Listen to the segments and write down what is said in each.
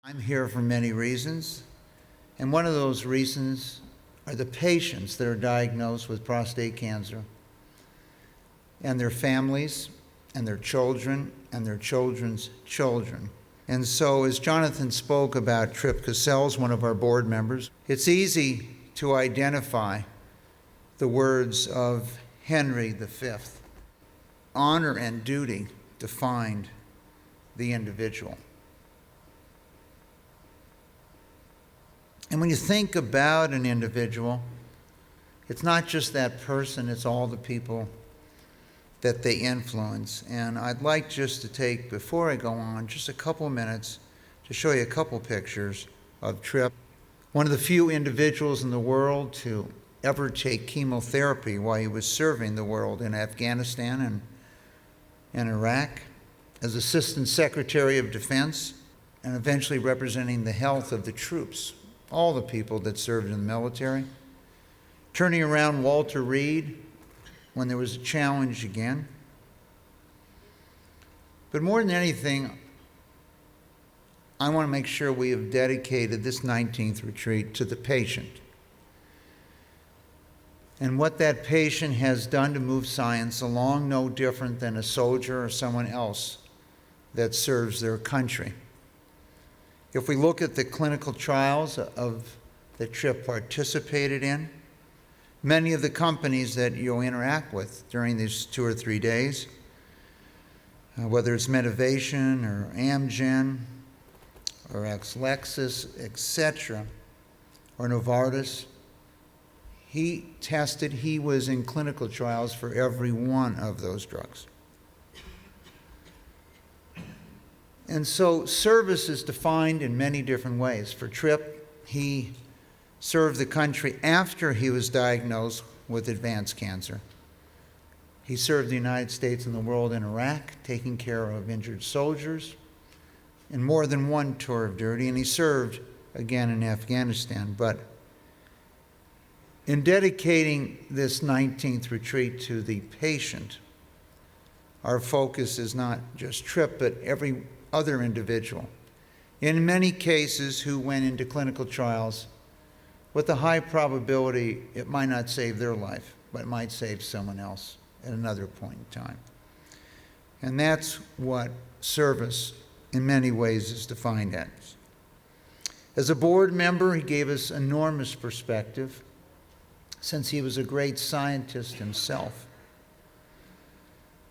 I'm here for many reasons, and one of those reasons are the patients that are diagnosed with prostate cancer and their families and their children and their children's children. And so as Jonathan spoke about Trip Casscells, one of our board members, it's easy to identify the words of Henry V. Honor and duty defined the individual. And when you think about an individual, it's not just that person, it's all the people that they influence. And I'd like just to take, before I go on, just a couple minutes to show you a couple pictures of Trip. One of the few individuals in the world to ever take chemotherapy while he was serving the world in Afghanistan and Iraq as Assistant Secretary of Defense, and eventually representing the health of the troops, all the people that served in the military. Turning around Walter Reed when there was a challenge again. But more than anything, I want to make sure we have dedicated this 19th retreat to the patient and what that patient has done to move science along, no different than a soldier or someone else that serves their country. If we look at the clinical trials that Trip participated in, many of the companies that you'll interact with during these 2 or 3 days, whether it's Medivation or Amgen or Exelixis, etc., or Novartis, he was in clinical trials for every one of those drugs. And so service is defined in many different ways. For Trip, he served the country after he was diagnosed with advanced cancer. He served the United States and the world in Iraq, taking care of injured soldiers in more than one tour of duty, and he served again in Afghanistan. But in dedicating this 19th retreat to the patient, our focus is not just Trip, but every other individual, in many cases who went into clinical trials with a high probability it might not save their life, but it might save someone else at another point in time. And that's what service in many ways is defined as. As a board member, he gave us enormous perspective since he was a great scientist himself.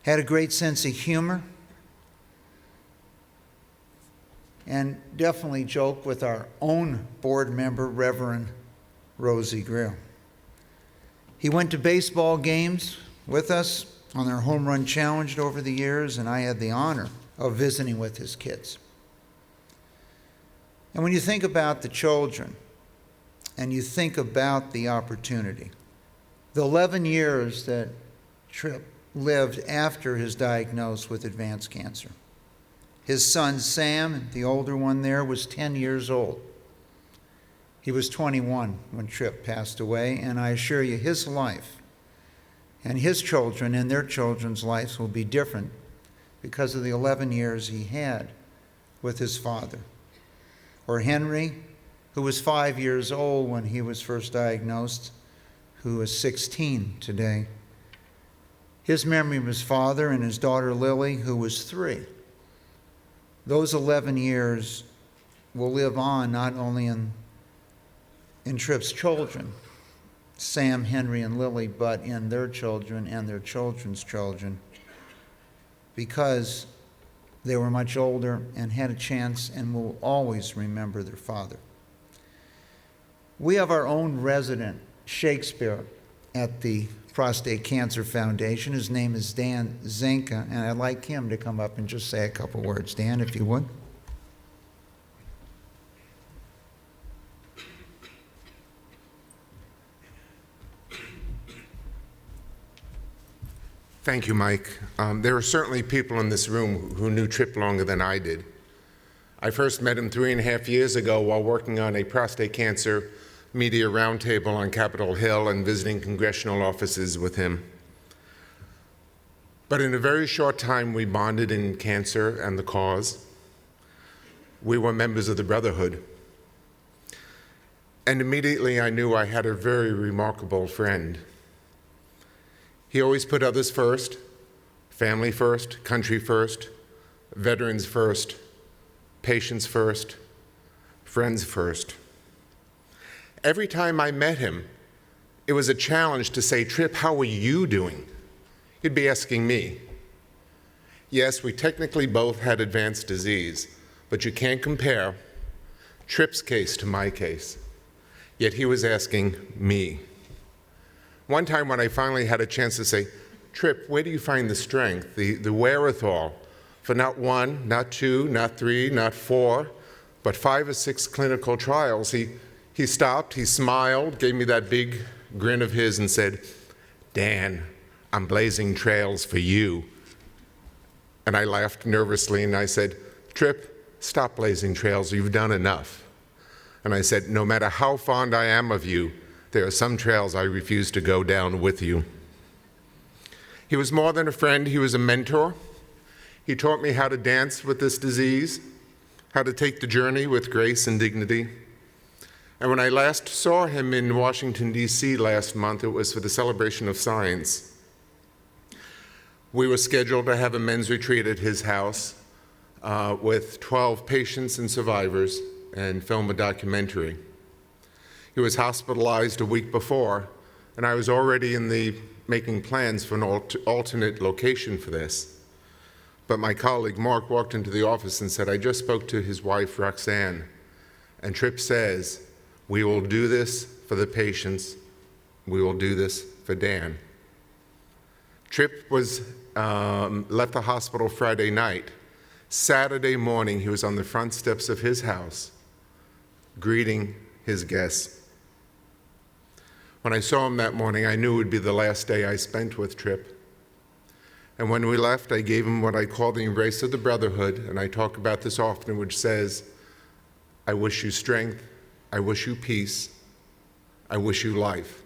Had a great sense of humor, and definitely joked with our own board member, Reverend Rosey Grier. He went to baseball games with us on our home run challenge over the years, and I had the honor of visiting with his kids. And when you think about the children, and you think about the opportunity, the 11 years that Trip lived after his diagnosis with advanced cancer. His son, Sam, the older one there, was 10 years old. He was 21 when Trip passed away, and I assure you his life and his children and their children's lives will be different because of the 11 years he had with his father. Or Henry, who was 5 years old when he was first diagnosed, who is 16 today. His memory of his father and his daughter Lily, who was 3. Those 11 years will live on not only in Trip's children, Sam, Henry, and Lily, but in their children and their children's children, because they were much older and had a chance and will always remember their father. We have our own resident Shakespeare at the Prostate Cancer Foundation. His name is Dan Zenka, and I'd like him to come up and just say a couple words. Dan, if you would. Thank you, Mike. There are certainly people in this room who knew Trip longer than I did. I first met him 3.5 years ago while working on a prostate cancer media roundtable on Capitol Hill and visiting congressional offices with him. But in a very short time, we bonded in cancer and the cause. We were members of the Brotherhood. And immediately I knew I had a very remarkable friend. He always put others first, family first, country first, veterans first, patients first, friends first. Every time I met him, it was a challenge to say, "Trip, how are you doing?" He'd be asking me. Yes, we technically both had advanced disease, but you can't compare Trip's case to my case. Yet he was asking me. One time when I finally had a chance to say, "Trip, where do you find the strength, the wherewithal for not one, not two, not three, not four, but 5 or 6 clinical trials?" He stopped, he smiled, gave me that big grin of his and said, "Dan, I'm blazing trails for you." And I laughed nervously and I said, "Trip, stop blazing trails, you've done enough." And I said, "No matter how fond I am of you, there are some trails I refuse to go down with you." He was more than a friend, he was a mentor. He taught me how to dance with this disease, how to take the journey with grace and dignity. And when I last saw him in Washington, D.C. last month, it was for the celebration of science. We were scheduled to have a men's retreat at his house with 12 patients and survivors and film a documentary. He was hospitalized a week before, and I was already making plans for an alternate location for this. But my colleague, Mark, walked into the office and said, "I just spoke to his wife, Roxanne, and Trip says, we will do this for the patients, we will do this for Dan." Trip was left the hospital Friday night. Saturday morning, he was on the front steps of his house, greeting his guests. When I saw him that morning, I knew it would be the last day I spent with Trip. And when we left, I gave him what I call the embrace of the brotherhood, and I talk about this often, which says, "I wish you strength, I wish you peace, I wish you life."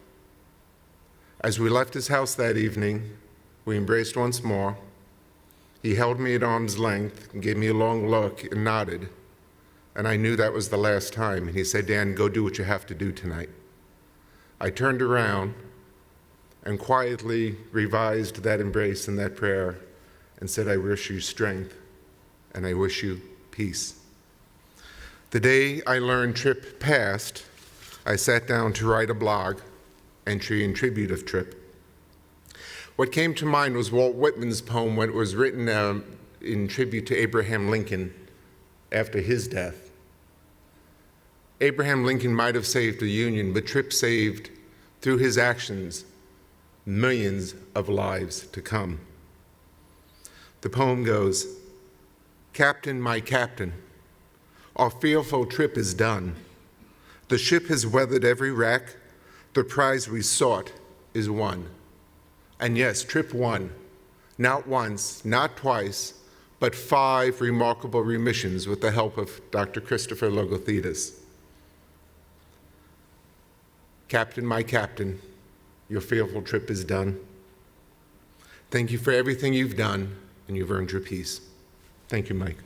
As we left his house that evening, we embraced once more. He held me at arm's length and gave me a long look and nodded. And I knew that was the last time. And he said, "Dan, go do what you have to do tonight." I turned around and quietly revised that embrace and that prayer and said, "I wish you strength and I wish you peace." The day I learned Trip passed, I sat down to write a blog entry in tribute of Trip. What came to mind was Walt Whitman's poem when it was written in tribute to Abraham Lincoln after his death. Abraham Lincoln might have saved the Union, but Trip saved, through his actions, millions of lives to come. The poem goes, "Captain, my captain, our fearful trip is done. The ship has weathered every wreck. The prize we sought is won." And yes, Trip won, not once, not twice, but 5 remarkable remissions with the help of Dr. Christopher Logothetis. Captain, my captain, your fearful trip is done. Thank you for everything you've done, and you've earned your peace. Thank you, Mike.